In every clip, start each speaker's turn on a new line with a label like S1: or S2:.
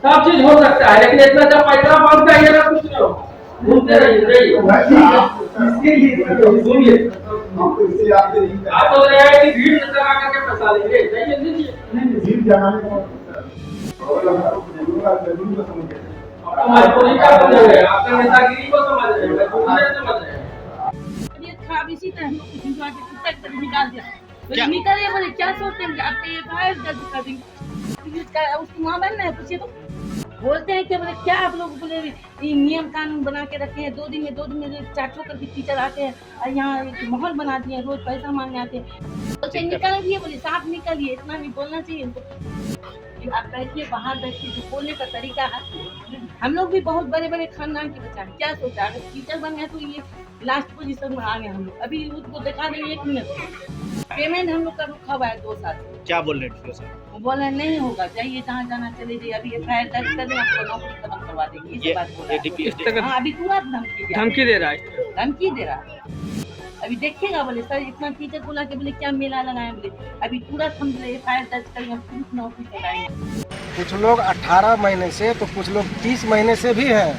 S1: सब चीज हो सकता है, लेकिन इतना जब पैसा मांगता है ना कुछ नहीं होगा। घूमते रहिए सुनिए, आप तो रहे हैं कि भीड़ लगा करके पैसा लेंगे, जाइए लीजिए। मजबूरी का बंदे हुए, आपका नेतागिरी को समझ रहे हैं, समझ रहे हैं।
S2: खराब इसी तरह हम लोग को भिजवा के कुत्ते की तरह निकाल दिया। बोले निकले, बोले क्या सोचते हैं आप पे फायर दर्ज कर देंगे, उसकी माँ बहन है पूछिए तो। बोलते हैं कि बोले क्या आप लोग बोले ये नियम कानून बना के रखे हैं, 2 दिन में 4 ठोकर के टीचर आते हैं और यहाँ माहौल बना दिए हैं, रोज पैसा मांगने आते हैं। बोलते निकल दिए, बोले साफ निकलिए, इतना भी बोलना चाहिए इनको। आप बैठिए बाहर, बैठिए, जो बोलने का तरीका है। हम लोग भी बहुत बड़े बड़े खानदान के बच्चे हैं, क्या सोचा अगर टीचर बन गए तो ये लास्ट पोजीशन में आ गए हम लोग। अभी उसको दिखा देंगे 1 मिनट, पेमेंट हम लोग का रुका हुआ है 2 साल।
S3: क्या बोल रहे थे सर?
S2: वो बोल रहे नहीं होगा, जाइए जहाँ जाना चले जाइए, अभी FIR दर्ज कर दें, आपको नौकरी खत्म करवा देंगे, ये बात बोल रहा है। हाँ, अभी तुरंत धमकी दे रहा है, धमकी दे रहा है। अभी देखिएगा, बोले सर इतना टीचर बोला के बोले क्या मेला लगाए, बोले अभी तुरंत हम FIR दर्ज करेंगे, हम तुरंत नौकरी लगाएंगे।
S4: कुछ लोग 18 महीने से, तो कुछ लोग 30 महीने से भी हैं।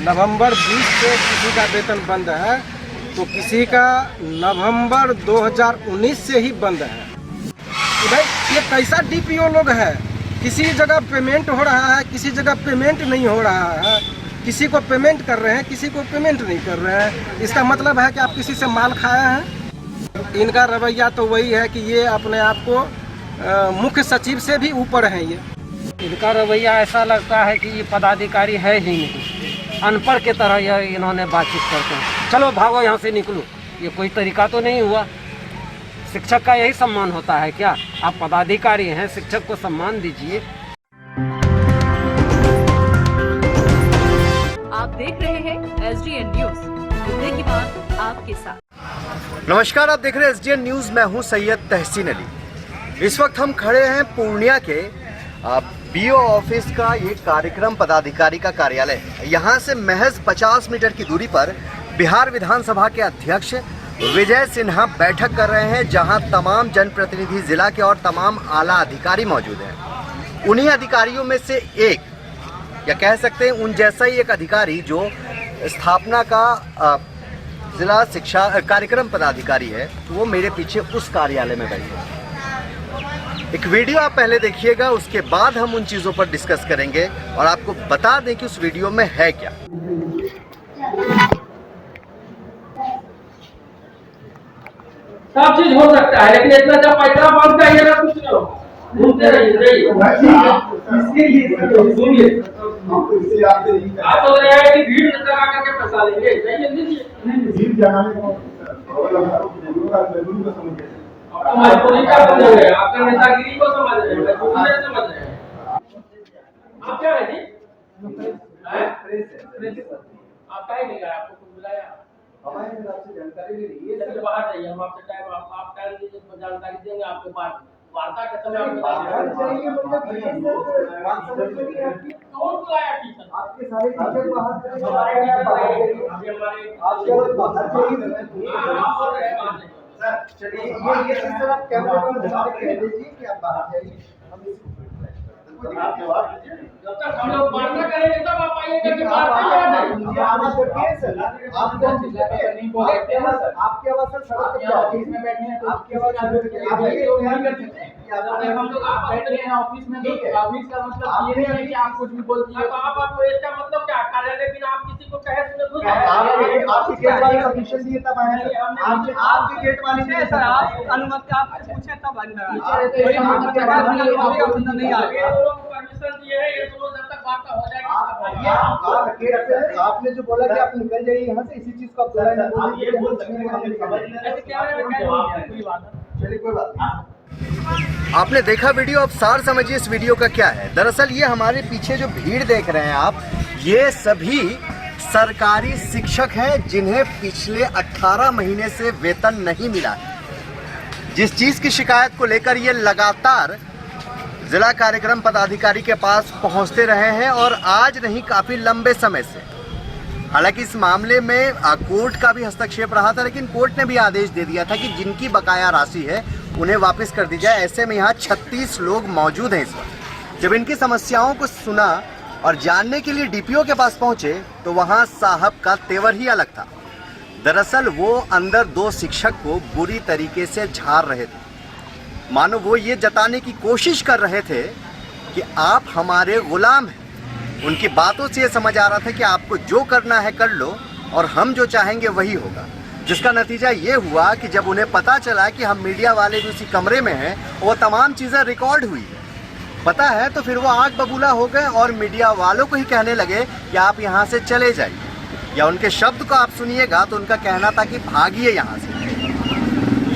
S4: नवंबर 20 से किसी का वेतन बंद है, तो किसी का नवंबर 2019 से ही बंद है। भाई ये कैसा DPO लोग है, किसी जगह पेमेंट हो रहा है, किसी जगह पेमेंट नहीं हो रहा है, किसी को पेमेंट कर रहे हैं, किसी को पेमेंट नहीं कर रहे हैं। इसका मतलब है कि आप किसी से माल खाए हैं। इनका रवैया तो वही है कि ये अपने आप को मुख्य सचिव से भी ऊपर हैं। ये
S5: इनका रवैया ऐसा लगता है कि ये पदाधिकारी है ही नहीं, अनपढ़ के तरह यह इन्होंने बातचीत करते हैं। चलो भागो यहाँ से, निकलो, ये कोई तरीका तो नहीं हुआ। शिक्षक का यही सम्मान होता है क्या? आप पदाधिकारी हैं, शिक्षक को सम्मान दीजिए।
S6: आप देख रहे हैं SDN न्यूज, मुद्दे की बात आपके साथ।
S3: नमस्कार, आप देख रहे हैं SDN न्यूज, मैं हूं सैयद तहसीन अली। इस वक्त हम खड़े हैं पूर्णिया के BO ऑफिस का ये कार्यक्रम पदाधिकारी का कार्यालय है। यहाँ से महज 50 मीटर की दूरी पर बिहार विधानसभा के अध्यक्ष विजय सिन्हा बैठक कर रहे हैं, जहां तमाम जनप्रतिनिधि जिला के और तमाम आला अधिकारी मौजूद हैं। उन्हीं अधिकारियों में से एक, या कह सकते हैं उन जैसा ही एक अधिकारी जो स्थापना का जिला शिक्षा कार्यक्रम पदाधिकारी है, वो मेरे पीछे उस कार्यालय में बैठे हैं। एक वीडियो आप पहले देखिएगा, उसके बाद हम उन चीज़ों पर डिस्कस करेंगे और आपको बता दें कि उस वीडियो में है क्या।
S1: सब चीज हो सकता है, लेकिन इतना जब पैसा मांगता है ना कुछ नहीं होगा। घूमते रहिए सुनिए, आप तो रहे हैं कि भीड़ लगा करके पैसा लेंगे, जाइए लीजिए। मजबूरी का बंदे हुए, आपका नेतागिरी को समझ रहे हैं, समझ रहे हैं। आप क्या है जी? आप क्या नहीं गए, आपको कुछ बुलाया? हमारे हिसाब से जानकारी नहीं रही है। चलिए बाहर जाइए, हम आपसे टाइम आप टाइम दीजिए, जानकारी देंगे आपके पास। वार्ता के समय आप कौन बुलाया टीचर? आपके सारे टीचर बाहर चलिए, ये सर आप कैमरा बंद करके कह दीजिए कि आप बाहर जाइए। जब तक हम लोग वार्ता करेंगे तब आप आइएगा कि वार्ता आपकी आवाज सर सड़क पे ऑफिस में बैठे हैं, तो आपकी आवाज हम लोग आप बैठ रहे हैं ऑफिस में, ऑफिस का मतलब ये नहीं है कि आप कुछ भी बोल दिए। तो आपको इसका मतलब क्या, कार्यालय बिना आप किसी को कहे सुने घुस आपकी गेट वाली परमिशन दिए तब आए हैं, आपकी गेट वाली नहीं सर, आप अनुमति आपसे पूछे तब अंदर नहीं आ गया। परमिशन दिए है, ये दोनों जब तक बात हो जाएगी। आपने जो बोला कि आप निकल जाइए यहाँ से, इसी चीज को आप बोला है, ये बोल सकते चलिए कोई बात नहीं।
S3: आपने देखा वीडियो, अब सार समझिए इस वीडियो का क्या है। दरअसल ये हमारे पीछे जो भीड़ देख रहे हैं आप, ये सभी सरकारी शिक्षक हैं जिन्हें पिछले 18 महीने से वेतन नहीं मिला है। जिस चीज की शिकायत को लेकर ये लगातार जिला कार्यक्रम पदाधिकारी के पास पहुंचते रहे हैं और आज नहीं काफी लंबे समय से। हालांकि इस मामले में कोर्ट का भी हस्तक्षेप रहा था, लेकिन कोर्ट ने भी आदेश दे दिया था कि जिनकी बकाया राशि है उन्हें वापस कर दी जाए। ऐसे में यहाँ 36 लोग मौजूद हैं इस वक्त। जब इनकी समस्याओं को सुना और जानने के लिए डीपीओ के पास पहुंचे तो वहां साहब का तेवर ही अलग था। दरअसल वो अंदर 2 शिक्षक को बुरी तरीके से झाड़ रहे थे, मानो वो ये जताने की कोशिश कर रहे थे कि आप हमारे गुलाम हैं। उनकी बातों से ये समझ आ रहा था कि आपको जो करना है कर लो और हम जो चाहेंगे वही होगा, जिसका नतीजा ये हुआ कि जब उन्हें पता चला कि हम मीडिया वाले भी उसी कमरे में हैं, वो तमाम चीज़ें रिकॉर्ड हुई पता है, तो फिर वो आग बबूला हो गए और मीडिया वालों को ही कहने लगे कि आप यहाँ से चले जाइए, या उनके शब्द को आप सुनिएगा तो उनका कहना था कि भागिए यहाँ से।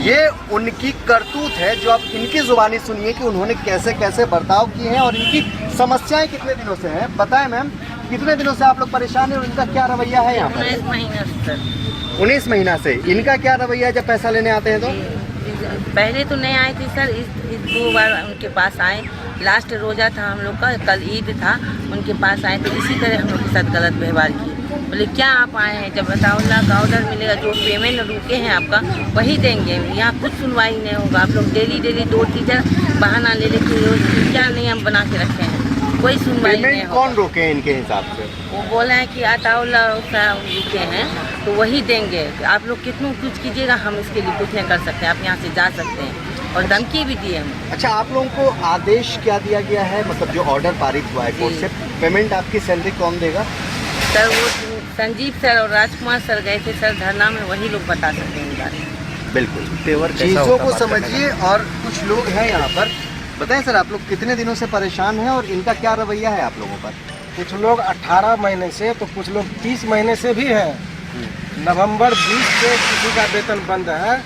S3: ये उनकी करतूत है जो आप इनकी जुबानी सुनिए कि उन्होंने कैसे कैसे बर्ताव किए हैं और इनकी समस्याएं कितने दिनों से हैं। पता है मैम, कितने दिनों से आप लोग परेशान हैं और इनका क्या रवैया है यहाँ पर?
S2: 19 महीना से।
S3: 19 महीना से इनका क्या रवैया है जब पैसा लेने आते हैं तो?
S7: पहले तो नहीं आई थी सर, इस 2 बार उनके पास आए। लास्ट रोज़ा था हम लोग का, कल ईद था, उनके पास आए तो इसी तरह हम लोग के साथ गलत व्यवहार किए। बोले क्या आप आए हैं, जब अताउल्लाह का ऑर्डर मिलेगा, जो पेमेंट रुके हैं आपका वही देंगे, यहाँ कुछ सुनवाई नहीं होगा। आप लोग डेली 2 टीचर बहाना ले लेके क्या नियम बना के रखे हैं, कोई सुनवाई नहीं
S3: पेमेंट कौन रोके हैं इनके हिसाब से?
S7: वो बोले हैं कि अताउल्लाह रुके हैं तो वही देंगे, आप लोग कितना कुछ कीजिएगा, हम इसके लिए कुछ नहीं कर सकते, आप यहाँ से जा सकते हैं, और धमकी भी दी है।
S3: अच्छा, आप लोगों को आदेश क्या दिया गया है, मतलब जो ऑर्डर पारित हुआ है कोर्ट से, पेमेंट आपकी सैलरी कौन देगा?
S7: सर वो संजीव सर और राजकुमार सर गए थे सर धरना में, वही लोग बता सकते हैं बारे में।
S3: बिल्कुल, चीज़ों को समझिए। और कुछ लोग हैं यहाँ पर, बताएं सर, आप लोग कितने दिनों से परेशान हैं और इनका क्या रवैया है आप लोगों पर?
S4: कुछ लोग 18 महीने से, तो कुछ लोग 30 महीने से भी हैं। नवंबर 20 से किसी का वेतन बंद है,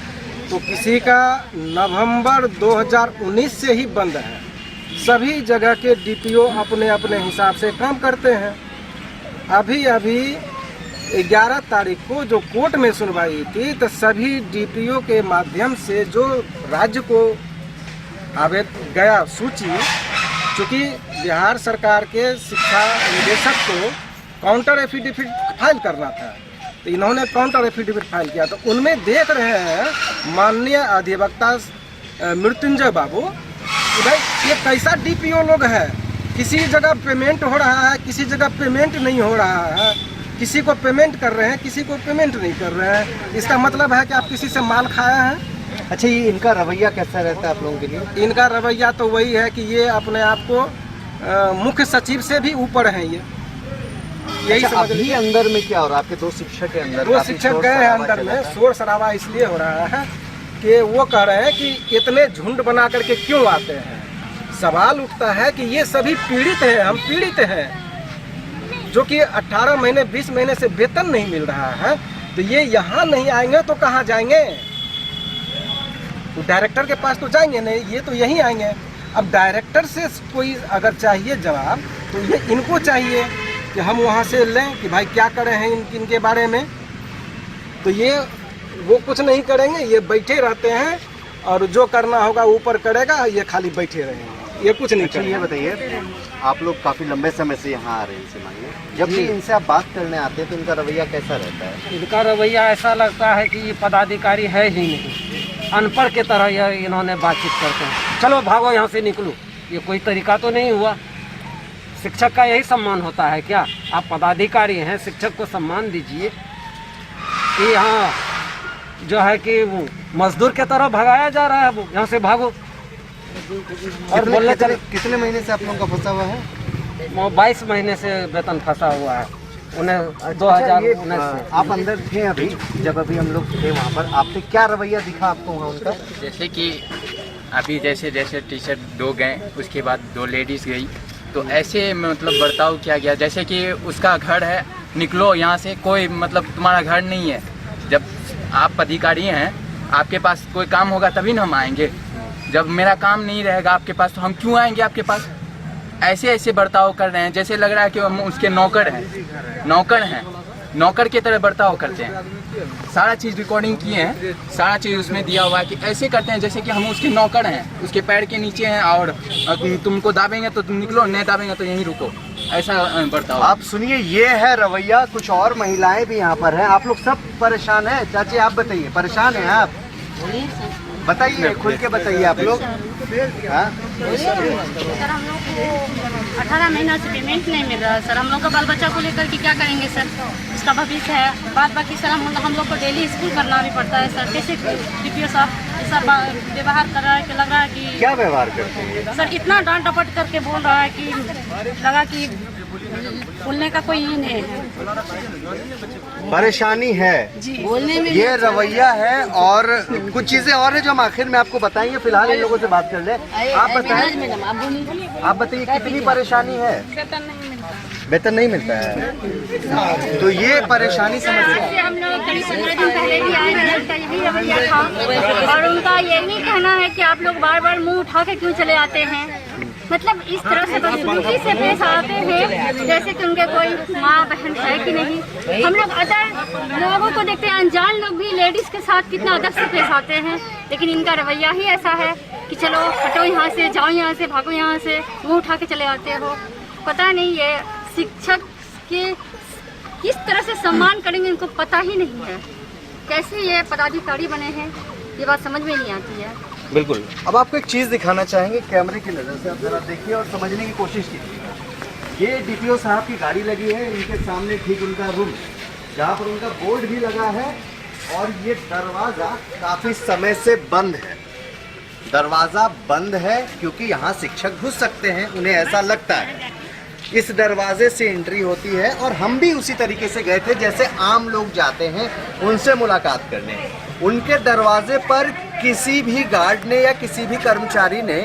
S4: तो किसी का नवंबर 2019 से ही बंद है। सभी जगह के डीपीओ अपने अपने हिसाब से काम करते हैं। अभी 11 तारीख को जो कोर्ट में सुनवाई थी, तो सभी डीपीओ के माध्यम से जो राज्य को आवेदन गया सूची, चूँकि बिहार सरकार के शिक्षा निदेशक को काउंटर एफिडेविट फाइल करना था, तो इन्होंने काउंटर एफिडेविट फाइल किया। तो उनमें देख रहे हैं माननीय अधिवक्ता मृत्युंजय बाबू कि भाई ये कैसा डीपीओ लोग है, किसी जगह पेमेंट हो रहा है, किसी जगह पेमेंट नहीं हो रहा है, किसी को पेमेंट कर रहे हैं, किसी को पेमेंट नहीं कर रहे हैं। इसका मतलब है कि आप किसी से माल खाया है।
S3: अच्छा, ये इनका रवैया कैसा रहता है आप लोगों के लिए?
S4: इनका रवैया तो वही है कि ये अपने आप को मुख्य सचिव से भी ऊपर हैं। ये यही
S3: अच्छा,
S4: समझ
S3: अभी अंदर में क्या हो रहा है? आपके 2 शिक्षक के अंदर
S4: 2 शिक्षक गए हैं अंदर में। शोर शराबा इसलिए हो रहा है कि वो कह रहे हैं कि इतने झुंड बना करके क्यों आते हैं। सवाल उठता है कि ये सभी पीड़ित हैं, हम पीड़ित हैं, जो कि 18 महीने 20 महीने से वेतन नहीं मिल रहा है, तो ये यहाँ नहीं आएंगे तो कहाँ जाएंगे? तो डायरेक्टर के पास तो जाएंगे नहीं, ये तो यहीं आएंगे। अब डायरेक्टर से कोई अगर चाहिए जवाब, तो ये इनको चाहिए कि हम वहाँ से लें कि भाई क्या करें हैं इनके बारे में। तो ये वो कुछ नहीं करेंगे, ये बैठे रहते हैं और जो करना होगा ऊपर करेगा, ये खाली बैठे रहेंगे, ये कुछ नहीं
S3: अच्छा,
S4: करेंगे।
S3: ये बताइए, आप लोग काफ़ी लंबे समय से यहाँ आ रहे हैं इनसे मांगे, जब भी इनसे आप बात करने आते हैं तो इनका रवैया कैसा रहता है?
S5: इनका रवैया ऐसा लगता है कि ये पदाधिकारी है ही नहीं, अनपढ़ के तरह यह इन्होंने बातचीत करते हैं। चलो भागो यहाँ से, निकलो, ये कोई तरीका तो नहीं हुआ। शिक्षक का यही सम्मान होता है क्या? आप पदाधिकारी हैं, शिक्षक को सम्मान दीजिए। कि यहाँ जो है कि वो मजदूर के तरह भगाया जा रहा है, वो यहाँ से भागो। और बोलने चले,
S3: कितने महीने से आप लोगों का फंसा हुआ है?
S5: 22 महीने से वेतन फंसा हुआ है उन्हें 2019 से।
S3: आप अंदर थे अभी, जब अभी हम लोग थे वहाँ पर, आपने क्या रवैया दिखा आपको वहाँ उनका?
S8: जैसे कि अभी जैसे टीचर 2 गए, उसके बाद 2 लेडीज़ गई, तो ऐसे मतलब बर्ताव किया गया जैसे कि उसका घर है, निकलो यहाँ से, कोई मतलब तुम्हारा घर नहीं है। जब आप अधिकारी हैं, आपके पास कोई काम होगा तभी ना हम आएंगे। जब मेरा काम नहीं रहेगा आपके पास, तो हम क्यों आएंगे आपके पास? ऐसे बर्ताव कर रहे हैं जैसे लग रहा है कि हम उसके नौकर हैं, नौकर की तरह बर्ताव करते हैं। सारा चीज़ रिकॉर्डिंग किए हैं, सारा चीज़ उसमें दिया हुआ है कि ऐसे करते हैं जैसे कि हम उसके नौकर हैं, उसके पैर के नीचे हैं, और तुमको दाबेंगे तो तुम निकलो, नहीं दाबेंगे तो यहीं रुको, ऐसा बर्ताव।
S3: आप सुनिए, ये है रवैया। कुछ और महिलाएं भी यहाँ पर हैं। आप लोग सब परेशान हैं? चाची आप बताइए, परेशान हैं आप? बताइए, खुल के बताइए आप लोग। हाँ?
S2: सर हम लोग को 18 महीना से पेमेंट नहीं मिल रहा है सर। हम लोग का बाल बच्चा को लेकर के क्या करेंगे सर, उसका भविष्य है। बात बाकी सर हम लोग को डेली स्कूल करना भी पड़ता है सर। कैसे DPO साहब सर व्यवहार कर रहा है कि लग रहा है कि
S3: क्या व्यवहार करते हैं
S2: सर इतना डांट डपट करके बोल रहा है कि लगा कि बोलने का कोई ये नहीं है।
S3: परेशानी है
S2: जी बोलने में
S3: ये रवैया है, और कुछ चीजें और है जो हम आखिर में आपको बताएंगे। फिलहाल इन लोगों से बात कर ले। आप बताएं, आप बताइए कितनी परेशानी है। वेतन नहीं मिलता है, तो ये परेशानी समझिए।
S2: हम लोग करीब 15 दिन पहले भी आए हैं, उनका यही रवैया था और उनका यही कहना है कि आप लोग बार बार मुंह उठा के क्यों चले आते हैं। मतलब इस तरह से बदसलूकी से पेश आते हैं जैसे कि उनके कोई माँ बहन है कि नहीं। हम लोग अदर लोगों को देखते हैं, अनजान लोग भी लेडीज के साथ कितना अदब से पेश आते हैं, लेकिन इनका रवैया ही ऐसा है कि चलो हटो यहाँ से, जाओ यहाँ से, भागो यहाँ से, मुँह उठा के चले आते हो। पता नहीं ये शिक्षक के किस तरह से सम्मान करेंगे इनको पता ही नहीं है। कैसे ये पदाधिकारी बने हैं ये बात समझ में नहीं आती है।
S3: बिल्कुल। अब आपको एक चीज़ दिखाना चाहेंगे कैमरे की नज़र से, आप जरा देखिए और समझने की कोशिश कीजिए। ये DPO साहब की गाड़ी लगी है, इनके सामने ठीक उनका रूम जहाँ पर उनका बोर्ड भी लगा है, और ये दरवाज़ा काफ़ी समय से बंद है। दरवाज़ा बंद है क्योंकि यहाँ शिक्षक घुस सकते हैं, उन्हें ऐसा लगता है। इस दरवाजे से एंट्री होती है, और हम भी उसी तरीके से गए थे जैसे आम लोग जाते हैं उनसे मुलाकात करने। उनके दरवाजे पर किसी भी गार्ड ने या किसी भी कर्मचारी ने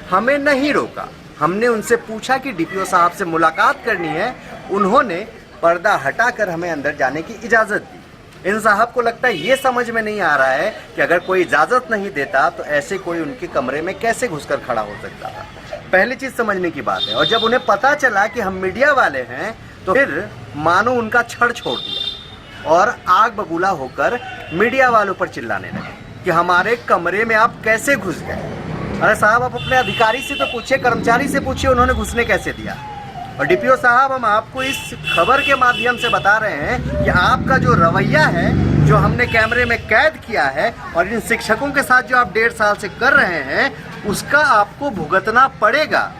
S3: हमें नहीं रोका। हमने उनसे पूछा कि DPO साहब से मुलाकात करनी है, उन्होंने पर्दा हटाकर हमें अंदर जाने की इजाज़त दी। इन साहब को लगता है ये समझ में नहीं आ रहा है कि अगर कोई इजाज़त नहीं देता तो ऐसे कोई उनके कमरे में कैसे घुसकर खड़ा हो सकता था। पहली चीज़ समझने की बात है। और जब उन्हें पता चला कि हम मीडिया वाले हैं तो फिर मानो उनका छड़ छोड़ दिया और आग बबूला होकर मीडिया वालों पर चिल्लाने लगे कि हमारे कमरे में आप कैसे घुस गए। अरे साहब, आप अपने अधिकारी से तो पूछिए, कर्मचारी से पूछिए उन्होंने घुसने कैसे दिया। और DPO साहब, हम आपको इस खबर के माध्यम से बता रहे हैं कि आपका जो रवैया है, जो हमने कैमरे में कैद किया है, और इन शिक्षकों के साथ जो आप 1.5 साल से कर रहे हैं, उसका आपको भुगतना पड़ेगा।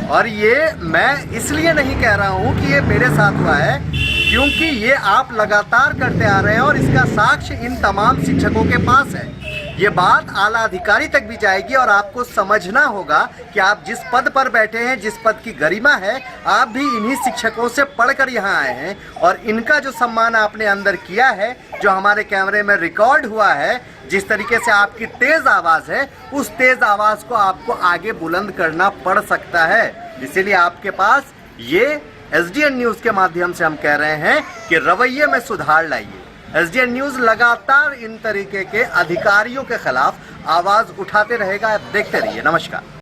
S3: और ये मैं इसलिए नहीं कह रहा हूँ कि ये मेरे साथ हुआ है, क्योंकि ये आप लगातार करते आ रहे हैं और इसका साक्ष्य इन तमाम शिक्षकों के पास है। ये बात आला अधिकारी तक भी जाएगी, और आपको समझना होगा कि आप जिस पद पर बैठे हैं, जिस पद की गरिमा है, आप भी इन्हीं शिक्षकों से पढ़कर यहाँ आए हैं। और इनका जो सम्मान आपने अंदर किया है, जो हमारे कैमरे में रिकॉर्ड हुआ है, जिस तरीके से आपकी तेज़ आवाज़ है, उस तेज़ आवाज़ को आपको आगे बुलंद करना पड़ सकता है। इसीलिए आपके पास ये SDN न्यूज़ के माध्यम से हम कह रहे हैं कि रवैये में सुधार लाइए। SDN न्यूज़ लगातार इन तरीके के अधिकारियों के खिलाफ आवाज़ उठाते रहेगा। आप देखते रहिए। नमस्कार।